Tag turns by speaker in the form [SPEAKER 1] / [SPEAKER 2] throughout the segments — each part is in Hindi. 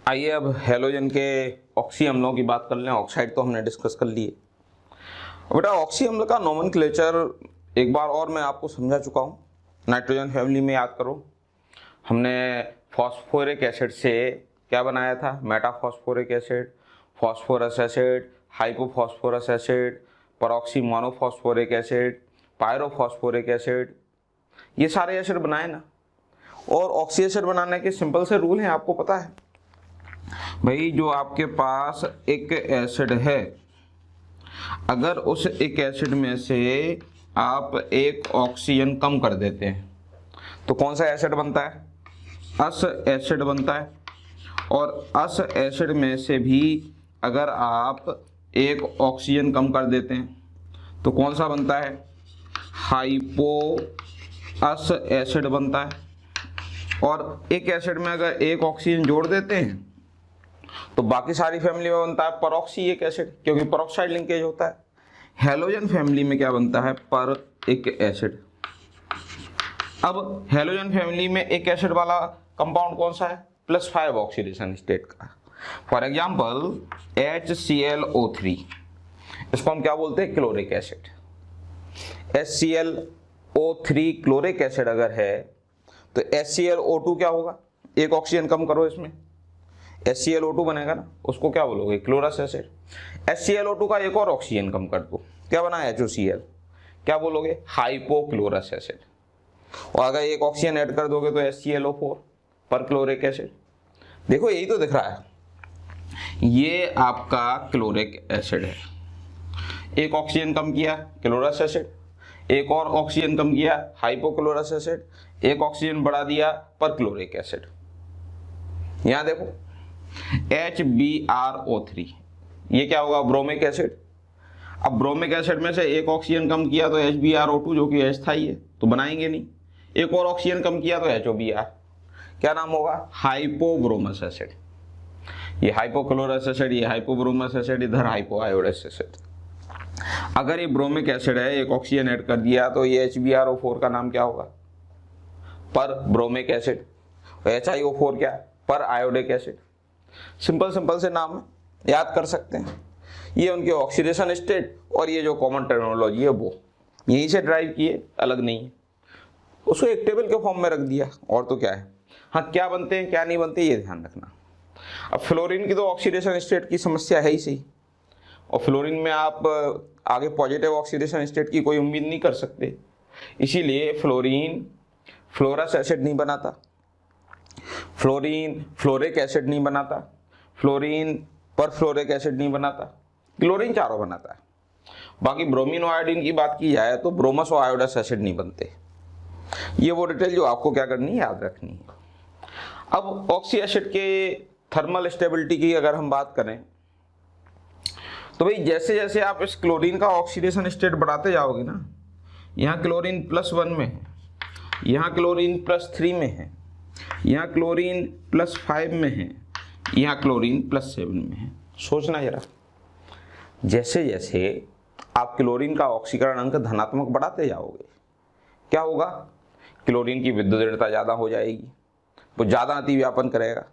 [SPEAKER 1] आइए अब हैलोजन के ऑक्सी अम्लों की बात कर लें। ऑक्साइड तो हमने डिस्कस कर लिए। बेटा ऑक्सी अम्ल का नोमेनक्लेचर एक बार और मैं आपको समझा चुका हूँ। नाइट्रोजन फैमिली में याद करो, हमने फॉस्फोरिक एसिड से क्या बनाया था? Metaphosphoric acid, phosphorous acid, hypophosphorous acid, peroxy monophosphoric acid, pyrophosphoric acid, ये सारे एसिड बनाए ना। और ऑक्सी एसिड बनाने के सिंपल से रूल हैं, आपको पता है भाई। जो आपके पास एक एसिड है, अगर उस एक एसिड में से आप एक ऑक्सीजन कम कर देते हैं तो कौन सा एसिड बनता है? अस एसिड बनता है। और अस एसिड में से भी अगर आप एक ऑक्सीजन कम कर देते हैं तो कौन सा बनता है? हाइपो अस एसिड बनता है। और एक एसिड में अगर एक ऑक्सीजन जोड़ देते हैं तो बाकी सारी फैमिली में बनता है परऑक्सी एक एसिड, क्योंकि परऑक्साइड लिंकेज होता है। हैलोजन फैमिली में क्या बनता है? पर एक एसिड। अब हैलोजन फैमिली में एक एसिड वाला कंपाउंड कौन सा है? +5 ऑक्सीडेशन स्टेट का। फॉर एग्जांपल HClO3, इसको हम क्या बोलते हैं? Chloric acid. HClO3 chloric acid अगर है तो HClO2 क्या होगा? एक ऑक्सीजन कम करो, इसमें HClO2 बनेगा ना, उसको क्या बोलोगे? Chlorous acid. HClO2 का एक और ऑक्सीजन कम कर दो, क्या बना? HOCl, क्या बोलोगे? Hypochlorous acid. और अगर एक ऑक्सीजन ऐड कर दोगे तो HClO4 पर क्लोरिक एसिड। देखो यही तो दिख रहा है, ये आपका क्लोरिक एसिड है। एक ऑक्सीजन कम किया, क्लोरस एसिड। एक और ऑक्सीजन कम किया, हाइपोक्लोरस एसिड। एक ऑक्सीजन बढ़ा दिया, पर क्लोरिक एसिड। यहां देखो HbRO3, ये क्या होगा? Bromic acid. अब ब्रोमिक एसिड में से एक ऑक्सीजन कम किया तो HbRO2 जो कि अस्थायी है तो बनाएंगे नहीं। एक और ऑक्सीजन कम किया तो HOBr, क्या नाम होगा? हाइपोब्रोमस एसिड। ये हाइपोक्लोरस एसिड, ये हाइपोब्रोमस एसिड, इधर हाइपोआयोडस एसिड। अगर ये ब्रोमिक एसिड है, एक ऑक्सीजन ऐड कर दिया तो ये HbRO4 का नाम क्या होगा? पर ब्रोमिक एसिड। HiO4 क्या? पर आयोडिक एसिड। सिंपल से नाम याद कर सकते हैं। ये उनके ऑक्सीडेशन स्टेट और ये जो कॉमन टर्मिनोलॉजी है वो यहीं से ड्राइव किए, अलग नहीं है। उसको एक टेबल के फॉर्म में रख दिया, और तो क्या है। हाँ, क्या बनते हैं क्या नहीं बनते ये ध्यान रखना। अब फ्लोरीन की तो ऑक्सीडेशन स्टेट की समस्या है ही सही, और फ्लोरीन में आप आगे पॉजिटिव ऑक्सीडेशन स्टेट की कोई उम्मीद नहीं कर सकते। इसीलिए फ्लोरीन फ्लोरस एसिड नहीं बनाता, फ्लोरीन फ्लोरिक एसिड नहीं बनाता, फ्लोरीन पर फ्लोरिक एसिड नहीं बनाता, क्लोरीन चारों बनाता है। बाकी ब्रोमीन और आयोडीन की बात की जाए तो ब्रोमस और आयोडस एसिड नहीं बनते। ये वो डिटेल जो आपको क्या करनी है? याद रखनी है। अब ऑक्सी एसिड के थर्मल स्टेबिलिटी की अगर हम बात करें तो भाई जैसे जैसे आप इस क्लोरीन का ऑक्सीडेशन स्टेट बढ़ाते जाओगे ना, यहाँ क्लोरीन +1 में है, यहाँ क्लोरीन +3 में है, यहाँ क्लोरीन +5 में है, यहाँ क्लोरीन +7 में है। सोचना जरा, जैसे जैसे आप क्लोरीन का ऑक्सीकरण अंक धनात्मक बढ़ाते जाओगे क्या होगा? क्लोरीन की विद्युत ऋणता ज़्यादा हो जाएगी, वो ज़्यादा अतिव्यापन करेगा।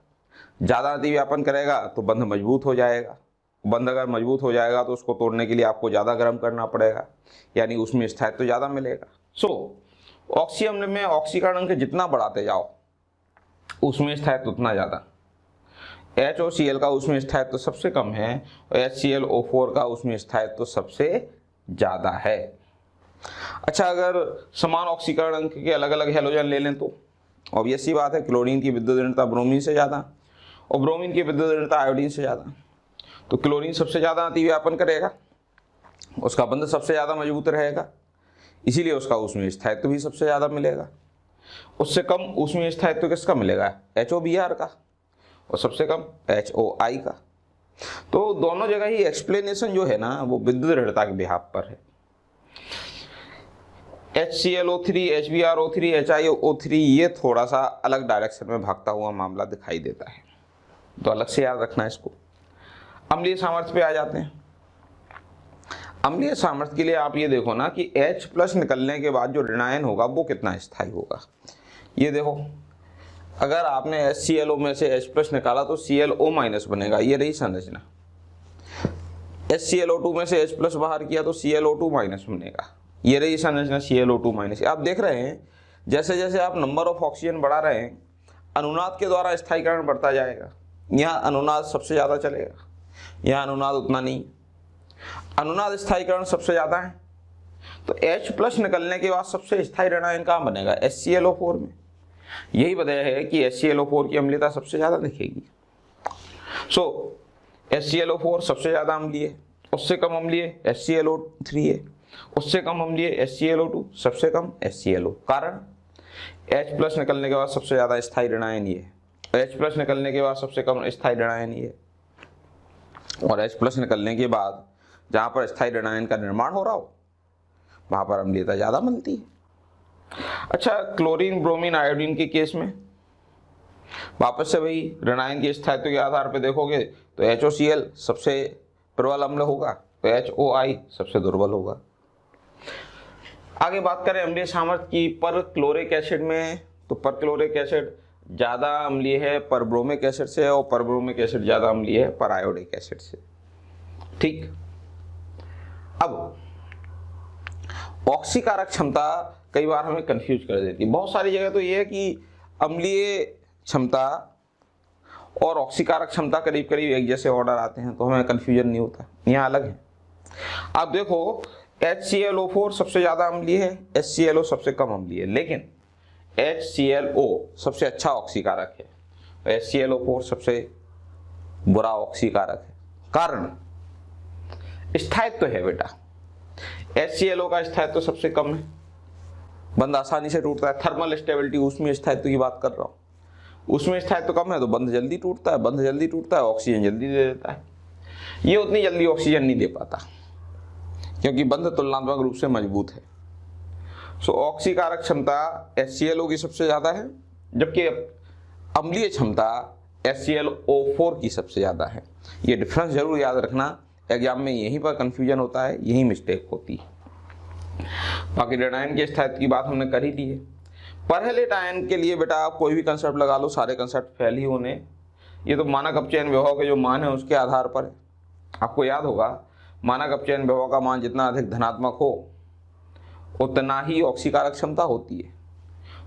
[SPEAKER 1] ज़्यादा अतिव्यापन करेगा तो बंध मजबूत हो जाएगा। बंध अगर मजबूत हो जाएगा तो उसको तोड़ने के लिए आपको ज़्यादा गर्म करना पड़ेगा, यानी उसमें स्थायित्व ज़्यादा मिलेगा। ऑक्सी अम्ल में ऑक्सीकरण अंक जितना बढ़ाते जाओ उसमें स्थायित्व उतना ज़्यादा। HOCl का उसमें स्थायित्व सबसे कम है और HClO4 का उसमें स्थायित्व सबसे ज़्यादा है। अच्छा, अगर समान ऑक्सीकरण अंक के अलग अलग हैलोजन ले लें तो ऑब्वियस सी बात है, क्लोरीन की विद्युत ऋणता ब्रोमीन से ज़्यादा और ब्रोमीन की विद्युत ऋणता आयोडीन से ज़्यादा। तो क्लोरीन सबसे ज़्यादा अतिव्यापन करेगा, उसका बंध सबसे ज़्यादा मजबूत रहेगा, इसीलिए उसका उसमें स्थायित्व भी सबसे ज़्यादा मिलेगा। उससे कम उसमें स्थायित्व किसका मिलेगा? HOBr का, और सबसे कम HOI का। तो दोनों जगह ही एक्सप्लेनेशन जो है ना वो विद्युत ऋणता के बिहाफ पर है। HClO3, HbRO3, HiO3 ये थोड़ा सा अलग डायरेक्शन में भागता हुआ मामला दिखाई देता है, तो अलग से याद रखना है इसको। अम्लीय सामर्थ्य पे आ जाते हैं। अम्लीय सामर्थ्य के लिए आप ये देखो ना कि H प्लस निकलने के बाद जो ऋणायन होगा वो कितना स्थायी होगा। ये देखो, अगर आपने HClO में से H प्लस निकाला तो ClO माइनस बनेगा, ये रही संरचना। HClO2 में से H प्लस बाहर किया तो ClO2 माइनस बनेगा, ये रही संरचना ClO2 माइनस। आप देख रहे हैं जैसे जैसे आप नंबर ऑफ ऑक्सीजन बढ़ा रहे हैं, अनुनाद के द्वारा स्थायीकरण बढ़ता जाएगा। यहाँ अनुनाद सबसे ज़्यादा चलेगा, यहाँ अनुनाद उतना नहीं। अनुनाद स्थायीकरण सबसे ज़्यादा है, तो H प्लस निकलने के बाद सबसे स्थायी ऋणायन कहाँ बनेगा? HClO4 में। यही वजह है कि HClO4 की अम्लीयता सबसे ज़्यादा दिखेगी। सो HClO4 सबसे ज़्यादा अम्लीय है, उससे कम अम्लीय HClO3 है, उससे कम अम्लीय HClO2, सबसे कम HClO। कारण H प्लस निकलने के बाद सबसे ज़्यादा स्थायी ऋणायन ये है, H प्लस निकलने के बाद सबसे कम स्थायी ऋणायन ये है, और H प्लस निकलने के बाद जहाँ पर स्थायी ऋणायन का निर्माण हो रहा हो वहाँ पर अम्लीयता ज़्यादा बनती है। अच्छा, क्लोरीन ब्रोमीन आयोडीन के केस में वापस से वही ऋणायन के स्थायित्व के आधार पर देखोगे तो HOCl सबसे प्रबल अम्ल होगा, तो HOI सबसे दुर्बल होगा। आगे बात करें अम्लीय सामर्थ्य की पर क्लोरिक एसिड में, तो पर क्लोरिक एसिड ज़्यादा अम्लीय है पर ब्रोमिक एसिड से, और पर ब्रोमिक एसिड ज़्यादा अम्लीय है पर आयोडिक एसिड से। ठीक, अब ऑक्सीकारक क्षमता कई बार हमें कंफ्यूज कर देती है। बहुत सारी जगह तो ये है कि अम्लीय क्षमता और ऑक्सीकारक क्षमता करीब करीब एक जैसे ऑर्डर आते हैं, तो हमें कंफ्यूजन नहीं होता। यहाँ अलग है। आप देखो HClO4 सबसे ज़्यादा अम्लीय है, HClO सबसे कम अम्लीय है, लेकिन HClO सबसे अच्छा ऑक्सीकारक है, HClO4 सबसे बुरा ऑक्सीकारक है। कारण स्थायित्व तो है बेटा, HClO का स्थायित्व सबसे कम है, बंध आसानी से टूटता है। थर्मल स्टेबिलिटी, ऊष्मीय स्थायित्व की बात कर रहा हूँ, ऊष्मीय स्थायित्व कम है तो बंध जल्दी टूटता है, बंध जल्दी टूटता है ऑक्सीजन जल्दी दे देता है। ये उतनी जल्दी ऑक्सीजन नहीं दे पाता क्योंकि बंध तुलनात्मक रूप से मजबूत है। सो ऑक्सीकारक क्षमता HClO की सबसे ज़्यादा है, जबकि अम्लीय क्षमता HClO4 की सबसे ज़्यादा है। ये डिफरेंस जरूर याद रखना, एग्जाम में यहीं पर कंफ्यूजन होता है, यही मिस्टेक होती है। बाकी ऋणायन के स्थायित्व की बात हमने कर ही ली है। परहेलिट आयन के लिए बेटा आप कोई भी कंसेप्ट लगा लो, सारे कंसेप्ट फेल ही होने। ये तो मानक अपचयन विभव के जो मान है उसके आधार पर है। आपको याद होगा मानक अपचयन विभव का मान जितना अधिक धनात्मक हो उतना ही ऑक्सीकारक क्षमता होती है।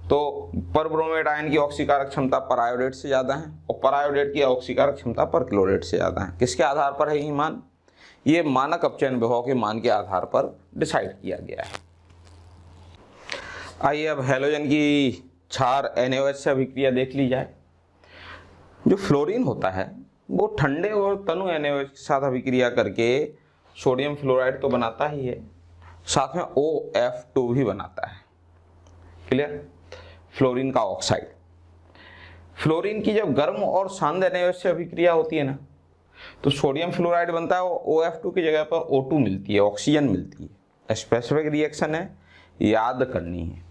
[SPEAKER 1] तो परब्रोमेट आयन की ऑक्सीकारक क्षमता परायोडेट से ज़्यादा है और परायोडेट की ऑक्सीकारक क्षमता परक्लोरेट से ज़्यादा है। किसके आधार पर है ये मान? ये मानक अपचयन विभव के मान के आधार पर डिसाइड किया गया है। आइए अब हैलोजन की क्षार NaOH से अभिक्रिया देख ली जाए। जो फ्लोरीन होता है वो ठंडे और तनु NaOH के साथ अभिक्रिया करके सोडियम फ्लोराइड तो बनाता ही है, साथ में OF2 भी बनाता है। क्लियर? फ्लोरीन का ऑक्साइड। फ्लोरीन की जब गर्म और शांत NaOH से अभिक्रिया होती है ना, तो सोडियम फ्लोराइड बनता है, OF2 की जगह पर O2 मिलती है, ऑक्सीजन मिलती है। स्पेसिफिक रिएक्शन है, याद करनी है।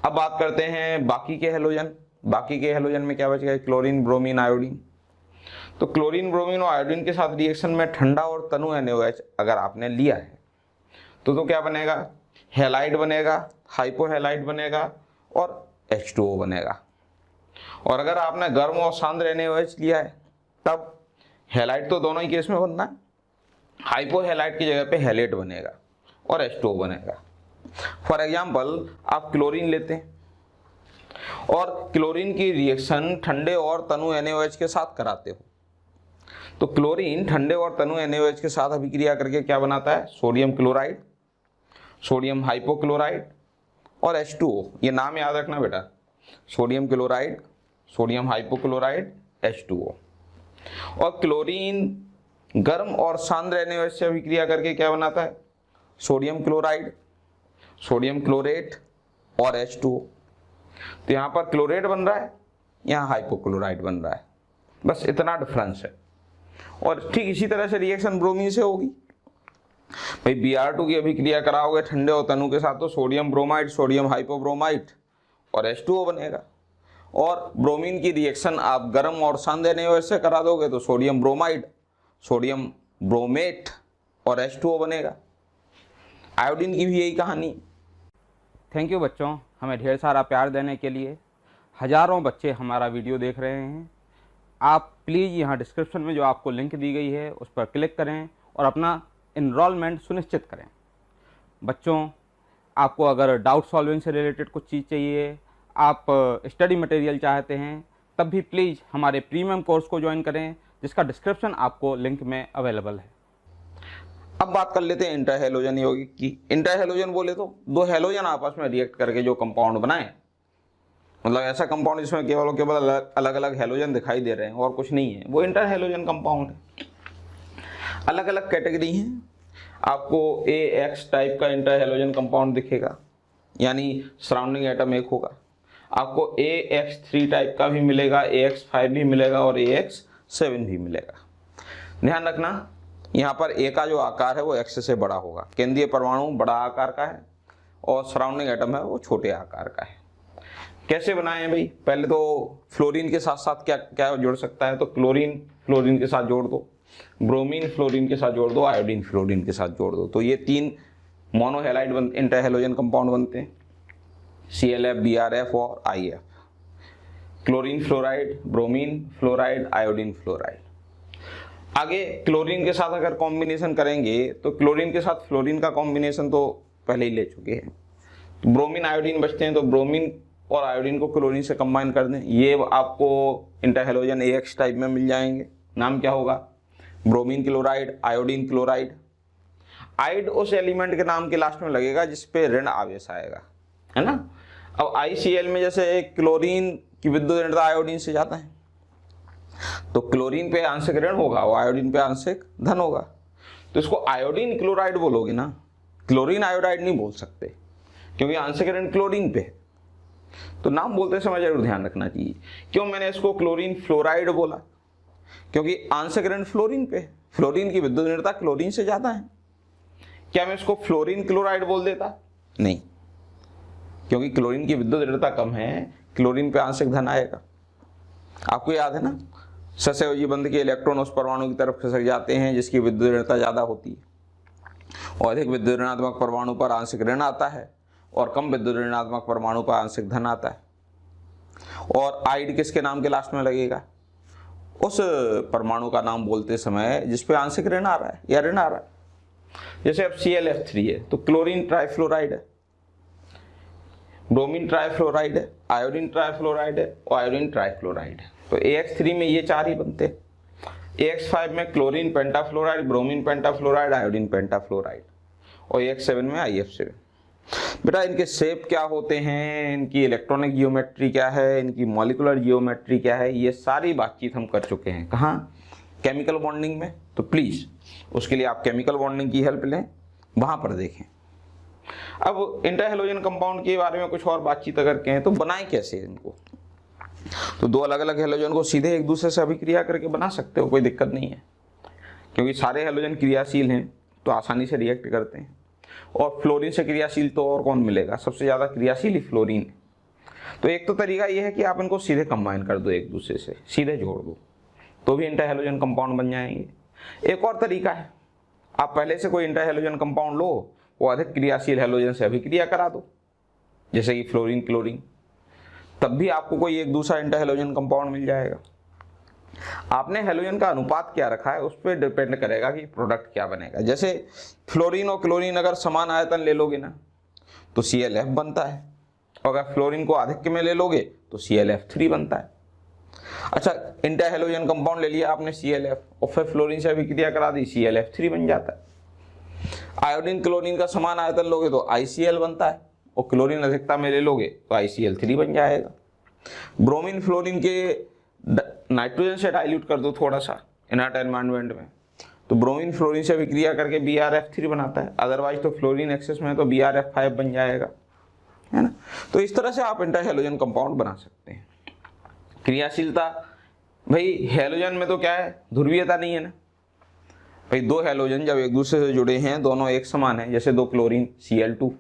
[SPEAKER 1] अब बात करते हैं बाकी के हैलोजन। बाकी के हैलोजन में क्या बच गया? Chlorine bromine iodine. तो क्लोरीन ब्रोमीन और आयोडीन के साथ रिएक्शन में ठंडा और तनु NaOH अगर आपने लिया है तो क्या बनेगा? हैलाइड बनेगा, हाइपोहैलाइड बनेगा और H2O बनेगा। और अगर आपने गर्म और सांद्र NaOH लिया है तब हैलाइड तो दोनों ही केस में बनना है, हाइपोहैलाइड की जगह पे हैलेट बनेगा और H2O बनेगा। फॉर एग्जाम्पल आप क्लोरीन लेते हैं और क्लोरीन की रिएक्शन ठंडे और तनु NaOH के साथ कराते हो, तो क्लोरीन ठंडे और तनु NaOH के साथ अभिक्रिया करके क्या बनाता है? सोडियम क्लोराइड, सोडियम हाइपोक्लोराइड और H2O। ये नाम याद रखना बेटा, sodium chloride, sodium hypochloride, H2O। और क्लोरीन गर्म और सांद्र NaOH से अभिक्रिया करके क्या बनाता है? सोडियम क्लोराइड, सोडियम क्लोरेट और H2O। तो यहाँ पर क्लोरेट बन रहा है, यहाँ हाइपोक्लोराइड बन रहा है, बस इतना डिफरेंस है। और ठीक इसी तरह से रिएक्शन ब्रोमीन से होगी। भाई Br2 की अभिक्रिया कराओगे ठंडे और तनु के साथ तो सोडियम ब्रोमाइड, सोडियम हाइपोब्रोमाइड और H2O बनेगा। और ब्रोमीन की रिएक्शन आप गर्म और शांत NaOH से करा दोगे तो सोडियम ब्रोमाइड, सोडियम ब्रोमेट और H2O बनेगा। आयोडीन की भी यही कहानी।
[SPEAKER 2] थैंक यू बच्चों, हमें ढेर सारा प्यार देने के लिए। हज़ारों बच्चे हमारा वीडियो देख रहे हैं। आप प्लीज़ यहाँ डिस्क्रिप्शन में जो आपको लिंक दी गई है उस पर क्लिक करें और अपना इनरोलमेंट सुनिश्चित करें। बच्चों, आपको अगर डाउट सॉल्विंग से रिलेटेड कुछ चीज़ चाहिए, आप स्टडी मटेरियल चाहते हैं, तब भी प्लीज़ हमारे प्रीमियम कोर्स को ज्वाइन करें, जिसका डिस्क्रिप्शन आपको लिंक में अवेलेबल है।
[SPEAKER 1] अब बात कर लेते हैं इंटर हैलोजन यौगिक की। इंटर हैलोजन बोले तो दो हैलोजन आपस में रिएक्ट करके जो कंपाउंड बनाए, मतलब ऐसा कंपाउंड जिसमें केवल अलग अलग हैलोजन दिखाई दे रहे हैं और कुछ नहीं है, वो इंटर हैलोजन कंपाउंड है। अलग अलग कैटेगरी हैं। आपको AX टाइप का इंटर हैलोजन कंपाउंड दिखेगा, यानी सराउंडिंग एटम एक होगा। आपको AX3 टाइप का भी मिलेगा, AX5 भी मिलेगा और AX7 भी मिलेगा। ध्यान रखना, यहाँ पर A का जो आकार है वो X से बड़ा होगा। केंद्रीय परमाणु बड़ा आकार का है और सराउंडिंग एटम है वो छोटे आकार का है। कैसे बनाए हैं भाई? पहले तो फ्लोरीन के साथ साथ क्या क्या जुड़ सकता है, तो क्लोरीन फ्लोरीन के साथ जोड़ दो, ब्रोमीन फ्लोरीन के साथ जोड़ दो, आयोडीन फ्लोरीन के साथ जोड़ दो। तो ये 3 मोनोहेलाइड इंटर हैलोजन कंपाउंड बनते हैं, ClF, BrF और IF। Chlorine fluoride, bromine fluoride, iodine fluoride. आगे क्लोरीन के साथ अगर कॉम्बिनेशन करेंगे तो क्लोरीन के साथ फ्लोरीन का कॉम्बिनेशन तो पहले ही ले चुके हैं, तो ब्रोमीन आयोडीन बचते हैं, तो ब्रोमीन और आयोडीन को क्लोरीन से कंबाइन कर दें। ये आपको इंटर हैलोजन AX टाइप में मिल जाएंगे। नाम क्या होगा? Bromine chloride, iodine chloride. Ide उस एलिमेंट के नाम के लास्ट में लगेगा जिस पे ऋण आवेश आएगा, है ना। अब ICl में जैसे क्लोरीन की विद्युत ऋणता आयोडीन से जाता है, तो क्लोरीन पे आंशिक ऋण होगा और आयोडीन पे आंशिक धन होगा, तो इसको आयोडीन क्लोराइड बोलोगे ना, क्लोरीन आयोडाइड नहीं बोल सकते, क्योंकि आंशिक ऋण क्लोरीन पे है। तो नाम बोलते समय जरूर ध्यान रखना चाहिए। क्यों मैंने इसको क्लोरीन फ्लोराइड बोला? क्योंकि आंशिक ऋण फ्लोरीन पे है, फ्लोरीन की विद्युत ऋणता क्लोरीन से ज्यादा है। क्या मैं इसको फ्लोरीन क्लोराइड बोल देता? नहीं, क्योंकि क्लोरीन की विद्युत ऋणता कम है, क्लोरीन पे आंशिक धन आएगा। आपको याद है ना, ससहयोजी बंध के इलेक्ट्रॉन उस परमाणु की तरफ खिसक जाते हैं जिसकी विद्युत ऋणता ज्यादा होती है, और अधिक विद्युत ऋणात्मक परमाणु पर आंशिक ऋण आता है और कम विद्युत ऋणात्मक परमाणु पर आंशिक धन आता है। और आइड किसके नाम के लास्ट में लगेगा? उस परमाणु का नाम बोलते समय जिस पे आंशिक ऋण आ रहा है या ऋण आ रहा है। जैसे अब ClF3 है तो क्लोरीन ट्राइफ्लोराइड है, ब्रोमीन ट्राइफ्लोराइड है, आयोडीन ट्राइफ्लोराइड है और आयोडीन ट्राइफ्लोराइड है। तो AX3 में ये 4 ही बनते हैं। AX5 में क्लोरीन पेंटाफ्लोराइड, ब्रोमीन पेंटाफ्लोराइड, आयोडीन पेंटाफ्लोराइड और AX7 में IF7। बेटा इनके शेप क्या होते हैं, इनकी इलेक्ट्रॉनिक जियोमेट्री क्या है, इनकी मॉलिक्यूलर जियोमेट्री क्या है, ये सारी बातचीत हम कर चुके हैं। कहाँ? केमिकल बॉन्डिंग में। तो प्लीज उसके लिए आप केमिकल बॉन्डिंग की हेल्प लें, वहां पर देखें। अब इंटर हैलोजन कंपाउंड के बारे में कुछ और बातचीत अगर कहें तो बनाएं कैसे इनको, तो 2 अलग अलग हैलोजन को सीधे एक दूसरे से अभिक्रिया करके बना सकते हो, कोई दिक्कत नहीं है, क्योंकि सारे हैलोजन क्रियाशील हैं तो आसानी से रिएक्ट करते हैं। और फ्लोरीन से क्रियाशील तो और कौन मिलेगा, सबसे ज़्यादा क्रियाशील ही फ्लोरीन है। तो एक तो तरीका यह है कि आप इनको सीधे कंबाइन कर दो, एक दूसरे से सीधे जोड़ दो, तो भी इंटर हैलोजन कंपाउंड बन जाएंगे। एक और तरीका है, आप पहले से कोई इंटर हैलोजन कंपाउंड लो, वो अधिक क्रियाशील हैलोजन से अभिक्रिया करा दो, जैसे कि फ्लोरीन क्लोरीन, तब भी आपको कोई एक दूसरा इंटर हैलोजन कंपाउंड मिल जाएगा। आपने हैलोजन का अनुपात क्या रखा है उस पर डिपेंड करेगा कि प्रोडक्ट क्या बनेगा। जैसे फ्लोरीन और क्लोरीन अगर समान आयतन ले लोगे ना तो ClF बनता है, और अगर फ्लोरीन को आधिक्य में ले लोगे तो ClF3 बनता है। अच्छा, इंटर हैलोजन कंपाउंड ले लिया आपने ClF और फिर फ्लोरीन से अभिक्रिया करा दी, ClF3 बन जाता है। आयोडीन क्लोरीन का समान आयतन लोगे तो ICl बनता है, और क्लोरीन अधिकता में ले लोगे तो ICl3 बन जाएगा। ब्रोमीन फ्लोरीन के नाइट्रोजन से डाइल्यूट कर दो थोड़ा सा इनर्ट एनवायरनमेंट में, तो ब्रोमीन फ्लोरीन से अभिक्रिया करके BrF3 बनाता है, अदरवाइज तो फ्लोरीन एक्सेस में है तो BrF5 बन जाएगा, है ना। तो इस तरह से आप इंटर हैलोजन कंपाउंड बना सकते हैं। क्रियाशीलता, भाई हैलोजन में तो क्या है, ध्रुवीयता नहीं है ना भाई। 2 हैलोजन जब एक दूसरे से जुड़े हैं, दोनों एक समान है, जैसे 2 क्लोरीन Cl2,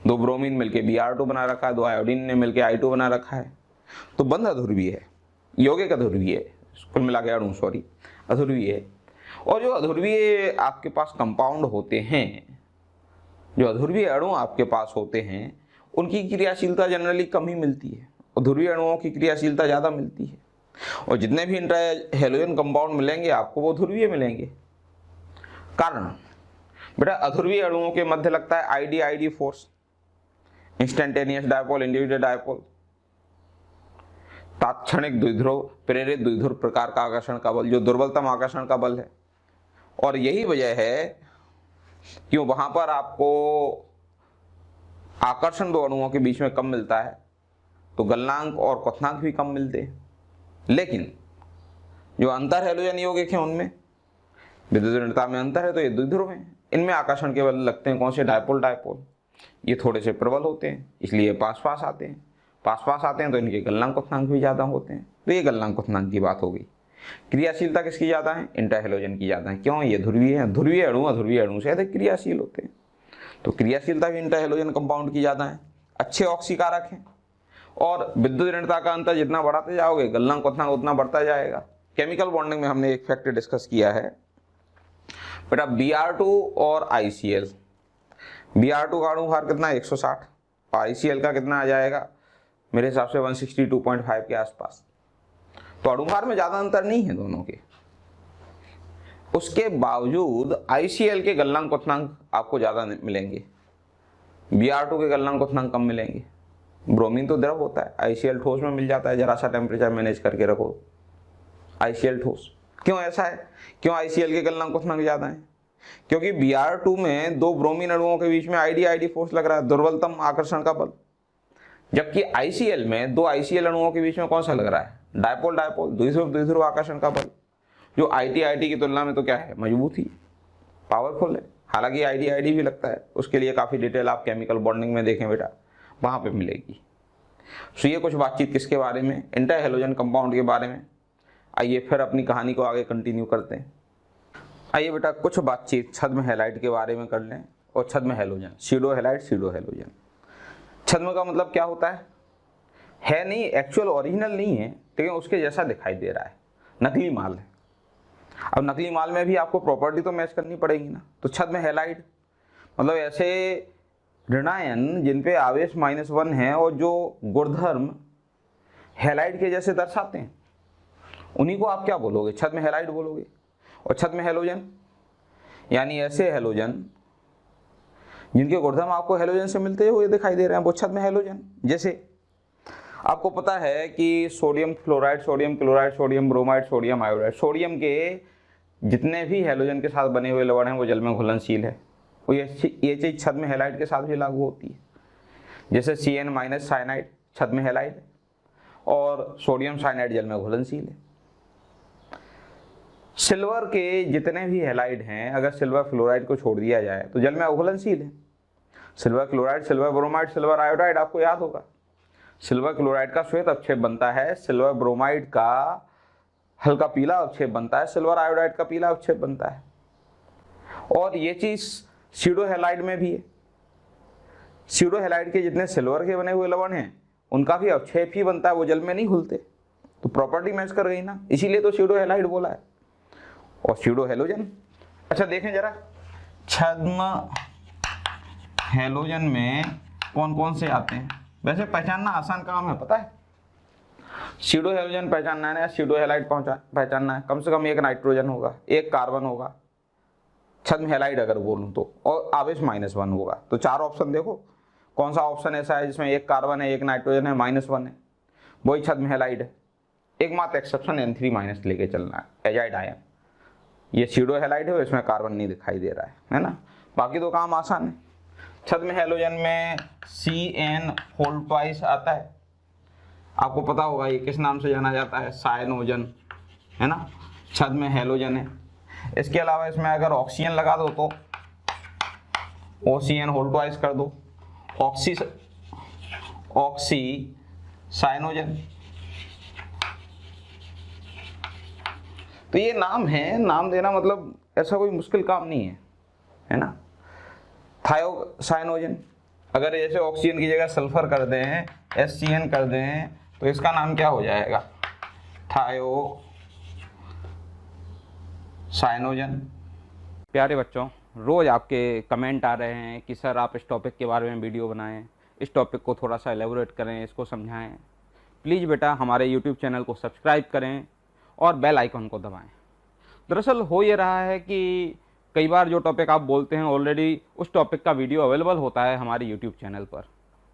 [SPEAKER 1] 2 ब्रोमीन मिलके Br2 बना रखा है, 2 आयोडीन ने मिलके I2 बना रखा है, तो बंध अध्रुवीय है, यौगिक अध्रुवीय है, कुल मिला के अणु अध्रुवीय है। और जो अध्रुवीय आपके पास कंपाउंड होते हैं जो अध्रुवीय अणु आपके पास होते हैं उनकी क्रियाशीलता जनरली कम ही मिलती है, और ध्रुवीय अणुओं की क्रियाशीलता ज़्यादा मिलती है। और जितने भी इंट्रा हेलोजन कंपाउंड मिलेंगे आपको वो ध्रुवीय मिलेंगे। कारण बेटा अध्रुवीय अणुओं के मध्य लगता है ID force, instantaneous dipole, individual dipole, तात्क्षणिक द्विध्रुव, प्रेरित द्विध्रुव प्रकार का आकर्षण का बल, जो दुर्बलतम आकर्षण का बल है। और यही वजह है कि वहां पर आपको आकर्षण दो अणुओं के बीच में कम मिलता है, तो गलनांक और क्वथनांक भी कम मिलते हैं। लेकिन जो अंतर हैलोजन यौगिक हैं उनमें विद्युत ऋणता में अंतर है, तो ये द्विध्रुव हैं। इनमें आकर्षण के बल लगते हैं कौन से, डायपोल डायपोल। ये थोड़े से प्रबल होते हैं, इसलिए पास पास आते हैं। पास पास आते हैं तो इनके गलनांक क्वथनांक भी ज़्यादा होते हैं। तो ये गलनांक क्वथनांक की बात हो गई। क्रियाशीलता किसकी ज़्यादा है, इंट्रा हैलोजन की ज़्यादा है। क्यों, ये ध्रुवीय है। ध्रुवीय अणु अध्रुवीय अणु से अधिक क्रियाशील होते हैं, तो क्रियाशीलता भी इंट्रा हैलोजन कंपाउंड की ज़्यादा है। अच्छे ऑक्सीकारक हैं, और विद्युत ऋणता का अंतर जितना बढ़ाते जाओगे गलनांक क्वथनांक उतना बढ़ता जाएगा। केमिकल बॉन्डिंग में हमने एक फैक्ट डिस्कस किया है बेटा, Br2 और ICl। Br2 का अणुभार कितना है, 160, और ICl का कितना आ जाएगा, मेरे हिसाब से 162.5 के आसपास। तो अणुभार में ज़्यादा अंतर नहीं है दोनों के। उसके बावजूद ICl के गलनांक क्वथनांक आपको ज़्यादा मिलेंगे, Br2 के गलनांक क्वथनांक कम मिलेंगे। ब्रोमीन तो द्रव होता है, ICl ठोस में मिल जाता है, जरा सा टेम्परेचर मैनेज करके रखो, ICl ठोस। क्यों ऐसा है, क्यों ICl के गलनांक क्वथनांक ज़्यादा है, क्योंकि Br2 में दो ब्रोमीन अणुओं के बीच में आईडी फोर्स लग रहा है, दुर्बलतम आकर्षण का बल। जबकि ICl में दो ICl अणुओं के बीच में कौन सा लग रहा है, डायपोल डायपोल, द्विध्रुव द्विध्रुव आकर्षण का बल, जो IT की तुलना में तो क्या है, मजबूत ही, पावरफुल है। हालांकि आईडी भी लगता है, उसके लिए काफ़ी डिटेल आप केमिकल बॉन्डिंग में देखें बेटा, वहाँ पे मिलेगी। सो ये कुछ बातचीत किसके बारे में, इंट्रा हैलोजन कंपाउंड के बारे में। आइए फिर अपनी कहानी को आगे कंटिन्यू करते हैं। आइए बेटा कुछ बातचीत छद्म हैलाइड के बारे में कर लें, और छद्म halogen, pseudo halide, pseudo halogen. छद्म का मतलब क्या होता है नहीं, एक्चुअल ओरिजिनल नहीं है, लेकिन उसके जैसा दिखाई दे रहा है, नकली माल है। अब नकली माल में भी आपको प्रॉपर्टी तो मैच करनी पड़ेगी ना। तो छद्म हैलाइड मतलब ऐसे ऋणायन जिन पे आवेश -1 है और जो गुणधर्म हैलाइड के जैसे दर्शाते हैं, उन्हीं को आप क्या बोलोगे, छद्म हैलाइड बोलोगे। और छद्म हैलोजन यानी ऐसे हैलोजन जिनके गुणधर्म आपको हैलोजन से मिलते हुए दिखाई दे रहे हैं, वो छद्म हैलोजन। जैसे आपको पता है कि sodium chloride, sodium chloride, sodium bromide, sodium iodide, sodium के जितने भी हैलोजन के साथ बने हुए लवण हैं वो जल में घुलनशील है। वो ये चीज़ छद्म हैलाइड के साथ भी लागू होती है। जैसे Cn- साइनाइड छद्म हैलाइड, और सोडियम साइनाइड जल में घुलनशील है। सिल्वर के जितने भी हैलाइड हैं, अगर सिल्वर फ्लोराइड को छोड़ दिया जाए तो जल में अघुलनशील है। Silver chloride, silver bromide, silver iodide आपको याद होगा। सिल्वर क्लोराइड का श्वेत अवक्षेप बनता है, सिल्वर ब्रोमाइड का हल्का पीला अवक्षेप बनता है, सिल्वर आयोडाइड का पीला अवक्षेप बनता है। और ये चीज सीडो हैलाइड में भी है। सीडो हैलाइड के जितने सिल्वर के बने हुए लवण हैं उनका भी अवक्षेप ही बनता है, वो जल में नहीं घुलते। तो प्रॉपर्टी मैच कर गई ना, इसीलिए तो सीडो हैलाइड बोला है। और सीडो हैलोजन, अच्छा देखें जरा, छद्म हैलोजन में कौन कौन से आते हैं। वैसे पहचानना आसान काम है, पता है। सीडो हैलोजन पहचानना है ना, सीडो हैलाइड पहचानना है, कम से कम एक नाइट्रोजन होगा, एक कार्बन होगा। छद्म हैलाइड अगर बोलूं तो, और आवेश -1 होगा। तो 4 ऑप्शन देखो, कौन सा ऑप्शन ऐसा है जिसमें एक कार्बन है, एक नाइट्रोजन है, -1 है, वही छद्म हैलाइड है। एकमात्र एक्सेप्शन N3- लेके चलना है, एजाइड आयन। ये सीडो हैलाइड है, इसमें कार्बन नहीं दिखाई दे रहा है ना। बाकी तो काम आसान है। छद्म हैलोजन में CN2 आता है, आपको पता होगा ये किस नाम से जाना जाता है, सायनोजन, है ना। छद्म हैलोजन है। इसके अलावा इसमें अगर ऑक्सीजन लगा दो तो OCN2 कर दो, ऑक्सी सायनोजन। तो ये नाम है, नाम देना मतलब ऐसा कोई मुश्किल काम नहीं है ना। थायोसायनोजन, अगर जैसे ऑक्सीजन की जगह सल्फर कर दें, HCN कर दें, तो इसका नाम क्या हो जाएगा, थायोसायनोजन।
[SPEAKER 2] प्यारे बच्चों, रोज़ आपके कमेंट आ रहे हैं कि सर आप इस टॉपिक के बारे में वीडियो बनाएं, इस टॉपिक को थोड़ा सा एलेबोरेट करें, इसको समझाएं। प्लीज़ बेटा हमारे यूट्यूब चैनल को सब्सक्राइब करें और बेल आइकन को दबाएं। दरअसल हो ये रहा है कि कई बार जो टॉपिक आप बोलते हैं ऑलरेडी उस टॉपिक का वीडियो अवेलेबल होता है हमारे यूट्यूब चैनल पर,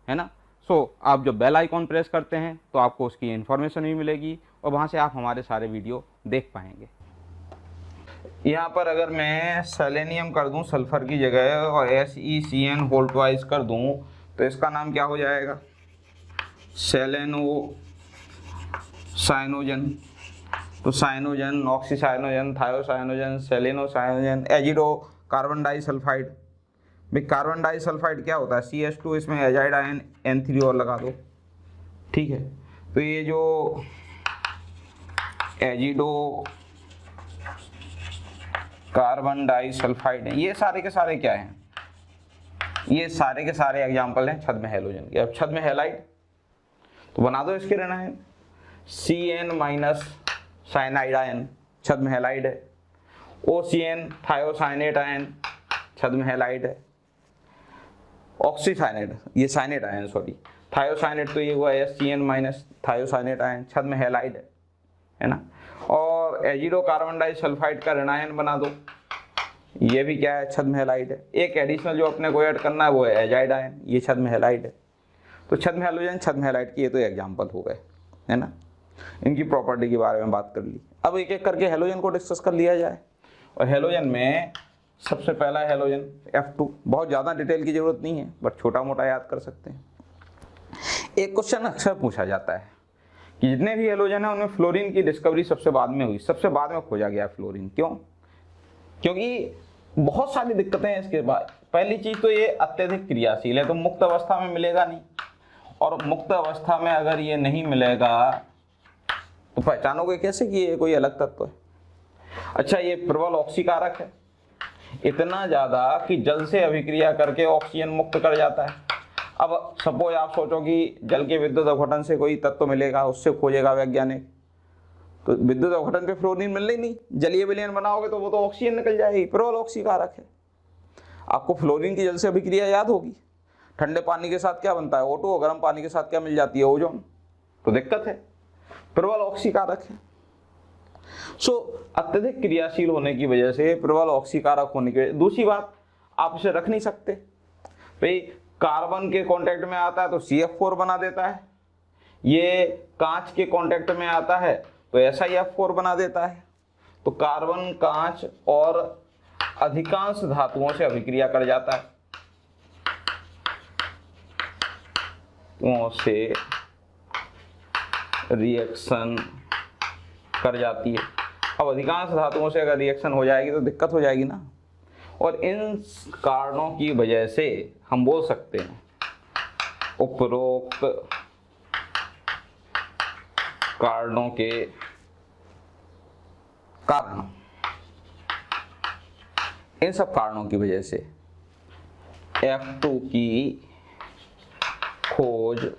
[SPEAKER 2] है ना। सो आप जब बेल आइकॉन प्रेस करते हैं तो आपको उसकी इन्फॉर्मेशन भी मिलेगी और वहाँ से आप हमारे सारे वीडियो देख पाएंगे।
[SPEAKER 1] यहाँ पर अगर मैं सेलेनियम कर दूं सल्फर की जगह और SeCN होल ट्वाइस कर दूं तो इसका नाम क्या हो जाएगा? सेलेनो साइनोजन। तो साइनोजन, ऑक्सीसाइनोजन, थायोसाइनोजन, सेलेनोसाइनोजन, एजिडो कार्बन डाइसल्फाइड। भाई कार्बन डाइसल्फाइड क्या होता है? CH2, इसमें एजाइड आयन N3 और लगा दो, ठीक है। तो ये जो एजिडो कार्बन डाइसल्फाइड है, ये सारे के सारे क्या हैं? ये सारे के सारे एग्जाम्पल हैं छद्म हैलोजन के। अब छद्म हैलाइड तो बना दो इसके ऋण ion, CN minus cyanide ion छद्म हैलाइड है। OCN थायोसाइनेट आयन छद्म हैलाइड है। ऑक्सीसाइनेट, ये साइनेट आयन सॉरी, थायोसाइनेट तो ये हुआ SCN माइनस थायोसाइनेट आयन छद्म हैलाइड है ना। और एजिडो कार्बन डाइसल्फाइड का ऋण आयन बना दो, ये भी क्या है? छद्म हैलाइड है। एक एडिशनल जो अपने को ऐड करना है वो है एजाइड आयन, ये छद्म हैलाइड है। तो छद्म हैलोजन, छद्म हैलाइड की ये तो एग्जाम्पल हो गए, है ना। इनकी प्रॉपर्टी के बारे में बात कर ली। अब एक एक करके हैलोजन को डिस्कस कर लिया जाए। और हैलोजन में सबसे पहला हैलोजन F2। बहुत ज़्यादा डिटेल की जरूरत नहीं है, बट छोटा मोटा याद कर सकते हैं। एक क्वेश्चन अक्सर पूछा जाता है कि जितने भी हैलोजन है उनमें फ्लोरीन की डिस्कवरी सबसे बाद में हुई, सबसे बाद में खोजा गया फ्लोरीन। क्यों? क्योंकि बहुत सारी दिक्कतें हैं इसके बाद। पहली चीज़ तो ये अत्यधिक क्रियाशील है, तो मुक्त अवस्था में मिलेगा नहीं, और मुक्त अवस्था में अगर ये नहीं मिलेगा तो पहचानोगे कैसे कि ये कोई अलग तत्व है? अच्छा, ये प्रबल ऑक्सीकारक है, इतना ज़्यादा कि जल से अभिक्रिया करके ऑक्सीजन मुक्त कर जाता है। अब सपोज आप सोचो कि जल के विद्युत अवघटन से कोई तत्व मिलेगा, उससे खोजेगा वैज्ञानिक, तो विद्युत अवघटन पे फ्लोरीन मिलना ही नहीं। जलीय विलयन बनाओगे तो वो तो ऑक्सीजन निकल जाएगी, प्रबल ऑक्सीकारक है। आपको फ्लोरीन की जल से अभिक्रिया याद होगी। ठंडे पानी के साथ क्या बनता है? O2। और गर्म पानी के साथ क्या मिल जाती है? ओजोन। तो दिक्कत है, प्रबल ऑक्सीकारक है। सो अत्यधिक क्रियाशील होने की वजह से, प्रबल ऑक्सीकारक होने की वजह। दूसरी बात, आप इसे रख नहीं सकते भाई, कार्बन के कांटेक्ट में आता है तो CF4 बना देता है, ये कांच के कांटेक्ट में आता है तो SiF4 बना देता है। तो कार्बन कांच और अधिकांश धातुओं से अभिक्रिया कर जाता है, से रिएक्शन कर जाती है। अब अधिकांश धातुओं से अगर रिएक्शन हो जाएगी तो दिक्कत हो जाएगी ना। और इन कारणों की वजह से हम बोल सकते हैं उपरोक्त कारणों के कारण, इन सब कारणों की वजह से F2 की खोज